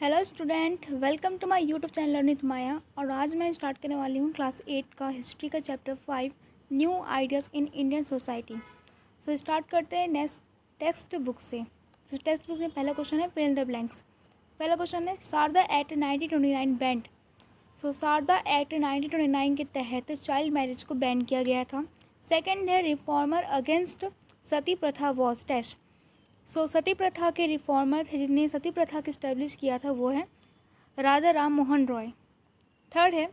Hello student, welcome to my YouTube channel learning Maya. और आज मैं स्टार्ट करने वाली हूँ क्लास 8 का हिस्ट्री का chapter 5 new ideas in Indian society. So start करते हैं नेक्स्ट टेक्स्ट बुक से। तो टेक्स्ट बुक में पहला क्वेश्चन है फिल इन द ब्लैंक्स। पहला क्वेश्चन है शारदा एक्ट 1929 बैंड। सो शारदा एक्ट 1929 के तहत चाइल्ड मैरिज को बैन किया गया था। सेकेंड है रिफॉर्मर अगेंस्ट सती प्रथा वॉज टेस्ट। सती प्रथा के रिफॉर्मर थे जिन्हें सती प्रथा को इस्टेब्लिश किया था वो है राजा राम मोहन रॉय। थर्ड है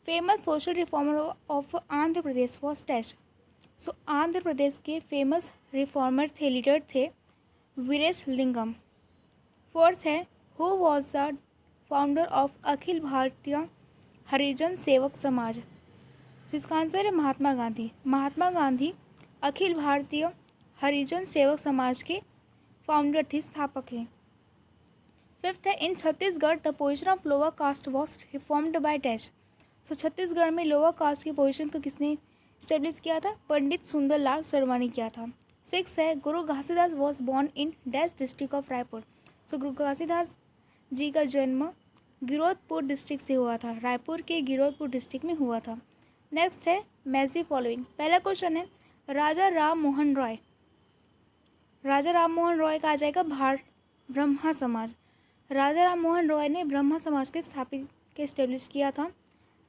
famous social reformer of Andhra Pradesh was test. Andhra Pradesh के फेमस रिफॉर्मर थे, लीडर थे वीरेश लिंगम। फोर्थ है who was the founder of Akhil Bharatiya Harijan सेवक समाज। इसका आंसर है महात्मा गांधी। महात्मा गांधी अखिल भारतीय हरिजन सेवक समाज के फाउंडर थे, स्थापक हैं। फिफ्थ है in Chhattisgarh the position of lower caste was reformed by dash. Chhattisgarh में लोअर कास्ट की पोजीशन को किसने इस्टेब्लिश किया था? पंडित सुंदरलाल शर्मा ने किया था। सिक्स है गुरु Ghasidas was born in dash district of Raipur. गुरु घासीदास जी का जन्म गिरोधपुर डिस्ट्रिक्ट से हुआ था, रायपुर के गिरोधपुर डिस्ट्रिक्ट में हुआ था। नेक्स्ट है मैजी फॉलोइंग। पहला क्वेश्चन है राजा राम मोहन रॉय। राजा राम मोहन रॉय का आ जाएगा ब्रह्मा समाज। राजा राम मोहन रॉय ने ब्रह्मा समाज के स्थापित के इस्टेब्लिश किया था।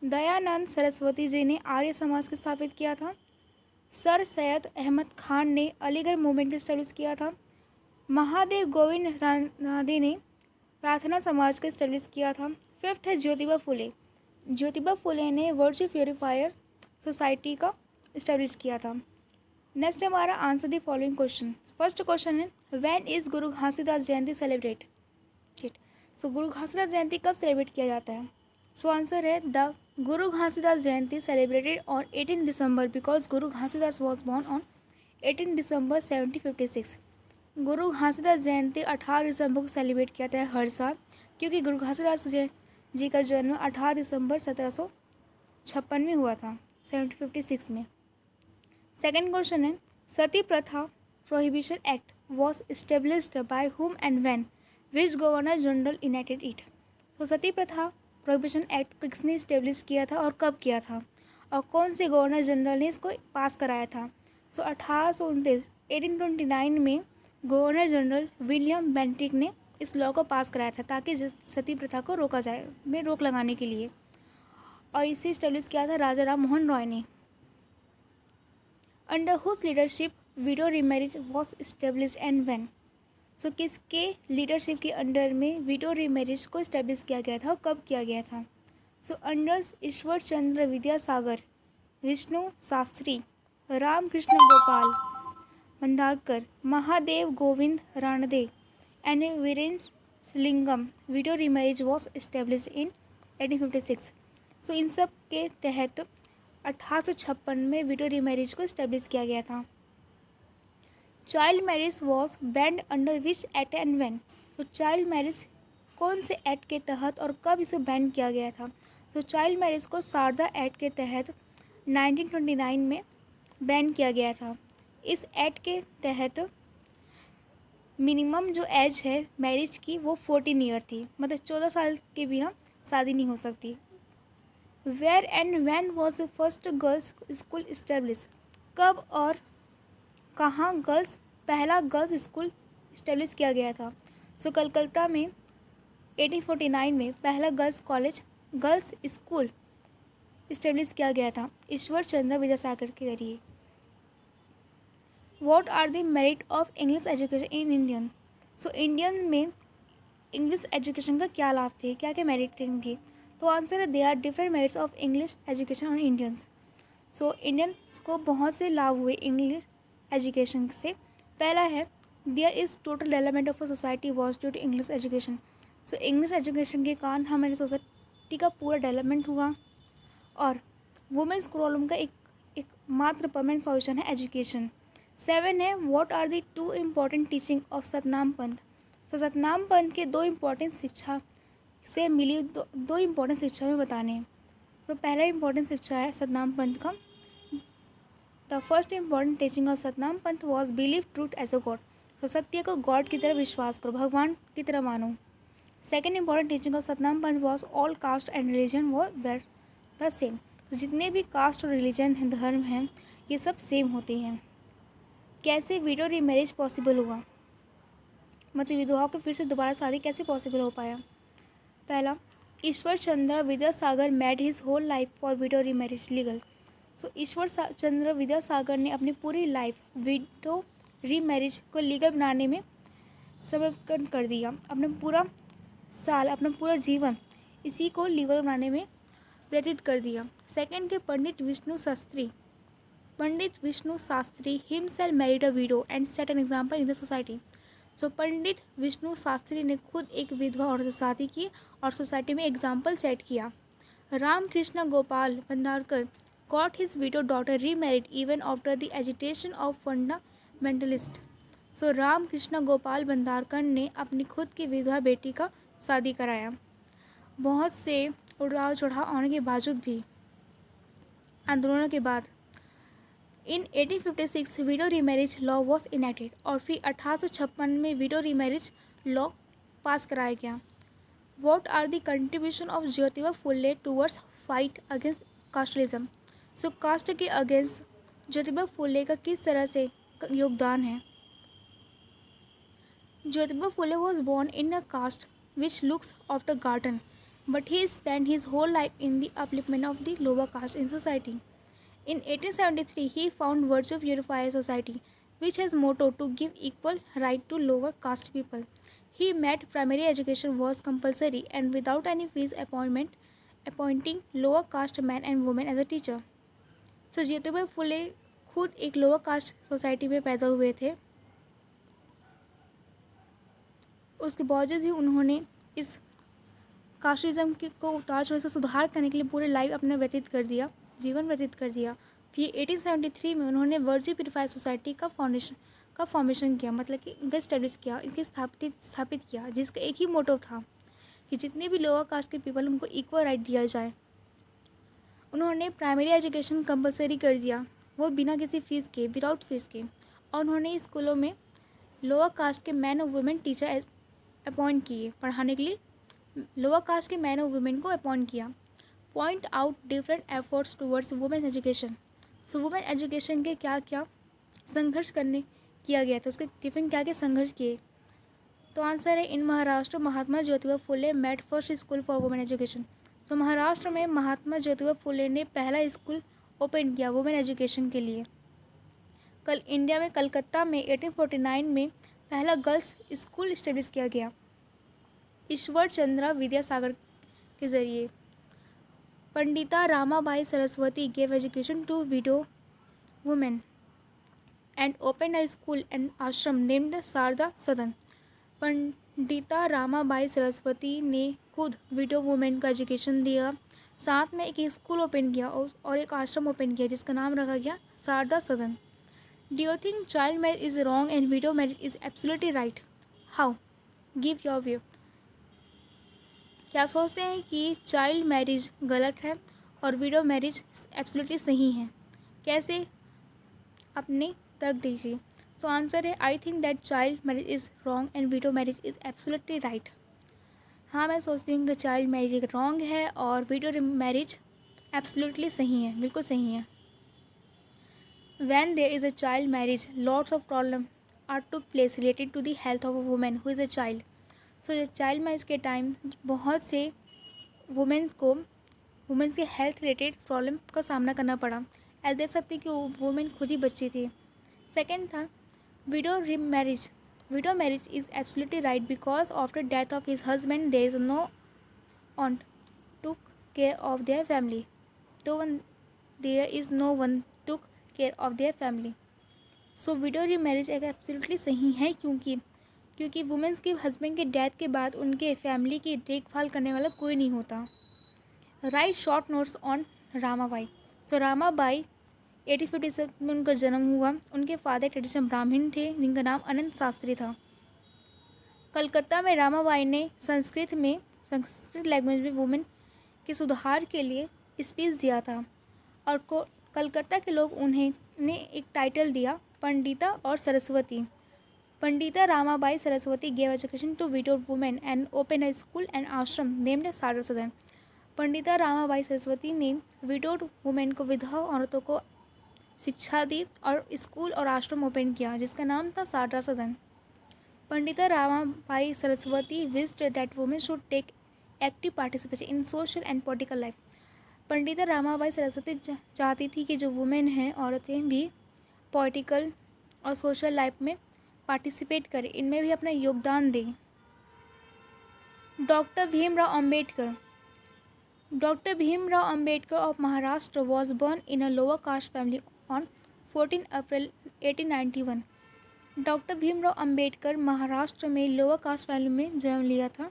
दयानंद सरस्वती जी ने आर्य समाज को स्थापित किया था। सर सैयद अहमद खान ने अलीगढ़ मूवमेंट को इस्टेब्लिश किया था। महादेव गोविंद रानडे ने प्रार्थना समाज को इस्टेब्लिश किया था। फिफ्थ है ज्योतिबा फुले। ज्योतिबा फुले ने वर्च्यू प्योरीफायर सोसाइटी का इस्टेब्लिश किया था। नेक्स्ट हमारा answer the following question. First question है when is Guru Ghasidas Jayanti celebrate. गुरु घासीदास जयंती कब सेलिब्रेट किया जाता है? आंसर है the Guru Ghasidas Jayanti celebrated on 18 December because Guru Ghasidas was born on 18 दिसंबर 1756। गुरु घासीदास जयंती 18 दिसंबर को सेलिब्रेट किया जाता है हर साल, क्योंकि गुरु घासीदास जी का जन्म 18 दिसंबर 1756 में हुआ था, 1756 में। सेकेंड क्वेश्चन है Sati pratha prohibition act was established by whom and when which governor general enacted it. Sati pratha prohibition act को किसने इस्टेब्लिश किया था और कब किया था, और कौन से गवर्नर जनरल ने इसको पास कराया था? 1829 1829 में गवर्नर जनरल विलियम बेंटिक ने इस लॉ को पास कराया था ताकि सती प्रथा को रोका जाए, में रोक लगाने के लिए, और इसे इस्टेब्लिश किया था राजा राम मोहन रॉय ने। Under whose leadership widow remarriage was establish and when. किसके लीडरशिप के अंडर में विडो रीमैरिज को इस्टेब्लिश किया गया था और कब किया गया था? Under Ishwar Chandra Vidyasagar, Vishnu Shastri, Ramakrishna Gopal Bhandarkar, Mahadev Govind Ranade and Veeresalingam widow remarriage was establish in 1856। इन सब के तहत 1856 में विडो रीमैरिज को इस्टेब्लिश किया गया था। Child marriage was banned under which act and when. Child marriage कौन से एक्ट के तहत और कब इसे बैन किया गया था? चाइल्ड मैरिज को शारदा एक्ट के तहत 1929 में बैन किया गया था। इस एक्ट के तहत मिनिमम जो एज है मैरिज की वो 14 ईयर थी, मतलब 14 साल के बिना शादी नहीं हो सकती। Where and when was the first girls school establish. कब और कहाँ पहला गर्ल्स स्कूल इस्टेब्लिश किया गया था? कलकत्ता में 1849 में पहला गर्ल्स स्कूल इस्टेब्लिश किया गया था ईश्वर चंद्र विद्यासागर के जरिए। What are the merit of English education in Indian. Indian में इंग्लिश एजुकेशन का क्या लाभ थे, क्या क्या मेरिट थे इनके? आंसर है they are different merits of English education on Indians. Indians को बहुत से लाभ हुए इंग्लिश एजुकेशन से। पहला है there is total development of a society was due to English education. English education के कारण हमारी सोसाइटी का पूरा डेवलपमेंट हुआ। और वुमेंस प्रॉब्लम का एक मात्र परमानेंट सॉल्यूशन है एजुकेशन। 7 है what are the 2 important teaching of Satnam Panth. Satnam पंथ के 2 इम्पॉर्टेंट शिक्षा से मिली दो इम्पॉर्टेंट शिक्षा में बताने हैं। पहला इम्पॉर्टेंट शिक्षा है सतनाम पंथ का the first important teaching of Satnam Panth was believe truth as a God. सत्य को गॉड की तरह विश्वास करो, भगवान की तरह मानो। Second important teaching of Satnam Panth was all caste and religion were the same. तो जितने भी कास्ट और रिलीजन हैं, धर्म हैं, ये सब सेम होते हैं। कैसे विडो रीमैरिज पॉसिबल हुआ, मतलब विधवाओं को फिर से दोबारा शादी कैसे पॉसिबल हो पाया। पहला, Ishwar Chandra Vidyasagar made his whole life for widow remarriage legal. So Ishwar Chandra Vidyasagar ने अपनी पूरी लाइफ विडो रीमैरिज को लीगल बनाने में समर्पण कर दिया। अपना पूरा साल, अपना पूरा जीवन इसी को लीगल बनाने में व्यतीत कर दिया। सेकंड थे Pandit Vishnu Shastri. Pandit Vishnu Shastri himself married a widow and set an example in the society. So Pandit Vishnu Shastri ने खुद एक विधवा औरत से शादी की और सोसाइटी में एग्जाम्पल सेट किया। Ramakrishna Gopal Bhandarkar got his widow daughter remarried even after the agitation of fundamentalist. So Ramakrishna Gopal Bhandarkar ने अपनी खुद की विधवा बेटी का शादी कराया। बहुत से उड़ाव चढ़ाव आने के बावजूद भी, आंदोलनों के बाद इन 1856 window remarriage law was enacted और फिर 1856 में विडो रीमैरिज लॉ पास कराया गया। What are the contribution of Jyotiba Phule towards fight against casteism. So caste के अगेंस्ट ज्योतिबा फुले का किस तरह से योगदान है। Jyotiba Phule was born in a caste which looks after garden, but he spent his whole life in the upliftment of the lower caste in society. In 1873, he found Virtue Purifier Society, which has motto to give equal right to lower caste people. He made primary education was compulsory and without any fees appointing lower caste men and women as a teacher. So Jyotiba Phule खुद एक lower caste society में पैदा हुए थे, उसके बावजूद भी उन्होंने इस कास्टिज्म को उतार चढ़ से सुधार करने के लिए पूरे लाइफ अपना जीवन व्यतीत कर दिया। फिर 1873 में उन्होंने वर्च्यू प्यूरिफायर सोसाइटी का फॉर्मेशन किया, मतलब कि इनका इस्टेब्लिश किया, इनके स्थापित किया, जिसका एक ही मोटिव था कि जितने भी लोअर कास्ट के पीपल उनको इक्वल राइट दिया जाए। उन्होंने प्राइमरी एजुकेशन कंपलसरी कर दिया, वो बिना किसी फीस के, विदाउट फीस के, और उन्होंने स्कूलों में लोअर कास्ट के मैन और वुमेन टीचर अपॉइंट किए पढ़ाने के लिए। लोअर कास्ट के मैन और वुमेन को अपॉइंट किया। Point out different efforts towards women education. सो वुमेन एजुकेशन के क्या क्या संघर्ष किया गया था, उसके डिफरेंट क्या क्या संघर्ष किए। तो आंसर है in Maharashtra Mahatma Jyotiba Phule made first school for women education. So Maharashtra में महात्मा ज्योतिबा फुले ने पहला स्कूल ओपन किया वुमेन एजुकेशन के लिए। इंडिया में कलकत्ता में 1849 में पहला गर्ल्स स्कूल इस्टेब्लिश किया गया ईश्वर चंद्र विद्यासागर के जरिए। Pandita Ramabai Saraswati gave education to widow women and open a school and ashram named Sharada Sadan. Pandita Ramabai Saraswati ने खुद विडो वुमेन को एजुकेशन दिया, साथ में एक स्कूल ओपन किया और एक आश्रम ओपन किया जिसका नाम रखा गया शारदा सदन। Do you think child marriage is wrong and widow marriage is absolutely right? How? Give your view. क्या आप सोचते हैं कि चाइल्ड मैरिज गलत है और विडो मैरिज एब्सोल्युटली सही है? कैसे? अपने तर्क दीजिए। सो आंसर है I think that child marriage is wrong and window marriage is absolutely right. हाँ, मैं सोचती हूँ कि चाइल्ड मैरिज रॉन्ग है और विडो मैरिज एब्सोल्युटली सही है, बिल्कुल सही है। When there is a child marriage, lots of problems are took place related to the health of a woman who is a child. So child marriage के time बहुत से वुमेन्स के health related problem का सामना करना पड़ा। ऐसे देख सकते कि वुमेन खुद ही बच्ची थी। सेकेंड था widow marriage. Widow marriage is absolutely right because after death of his husband there is no one to care of their family. तो there is no one care of their family. So widow remarriage एक absolutely सही है क्योंकि women's के husband के death के बाद उनके फैमिली की देखभाल करने वाला कोई नहीं होता। Write short notes on Ramabai. So Ramabai 1856 में उनका जन्म हुआ। उनके फादर ट्रेडिशनल ब्राह्मण थे जिनका नाम अनंत शास्त्री था। कलकत्ता में रामाबाई ने संस्कृत लैंग्वेज में वुमेन के सुधार के लिए स्पीच दिया था और कलकत्ता के लोग उन्हें एक टाइटल दिया पंडिता और Saraswati. Pandita Ramabai Saraswati gave education to widowed women and opened a school and ashram named Sarda Sadan. Pandita Ramabai Saraswati ने विडोड वुमेन को विधवा औरतों को शिक्षा दी और स्कूल और आश्रम ओपन किया जिसका नाम था Sharada Sadan. Pandita Ramabai Saraswati wished that women should take active participation in social and political life. Pandita Ramabai Saraswati चाहती थी कि जो वुमेन हैं औरतें भी पॉलिटिकल और सोशल लाइफ में पार्टिसिपेट करें, इनमें भी अपना योगदान दें. Doctor Bhimrao Ambedkar. Dr. Bhimrao Ambedkar of Maharashtra was born in a lower caste family on 14 April 1891. Doctor Bhimrao Ambedkar Maharashtra में लोअर कास्ट फैमिली में जन्म लिया था.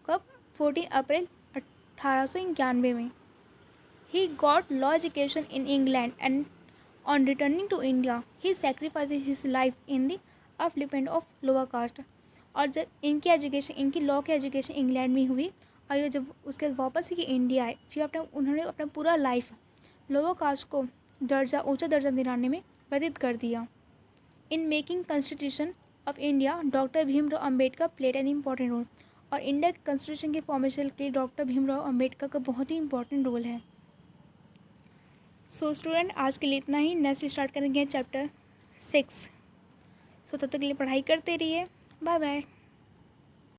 कब? 14 अप्रैल 1891 में. He got law education in England and on returning to India, he sacrificed his life in the upliftment of lower caste. और जब इनकी लॉ की एजुकेशन इंग्लैंड में हुई और ये जब उसके वापस ही इंडिया आए, फिर उन्होंने अपना पूरा लाइफ लोअर कास्ट को ऊंचा दर्जा दिलाने में व्यतीत कर दिया. In making constitution of India doctor Bhimrao Ambedkar played an important role. और इंडिया के कॉन्स्टिट्यूशन के फॉर्मेशन के डॉक्टर भीमराव अम्बेडकर का बहुत ही इंपॉर्टेंट रोल है. सो स्टूडेंट, आज के लिए इतना ही. नेक्स्ट स्टार्ट करेंगे चैप्टर 6. सो तब तक के लिए पढ़ाई करते रहिए. Bye bye.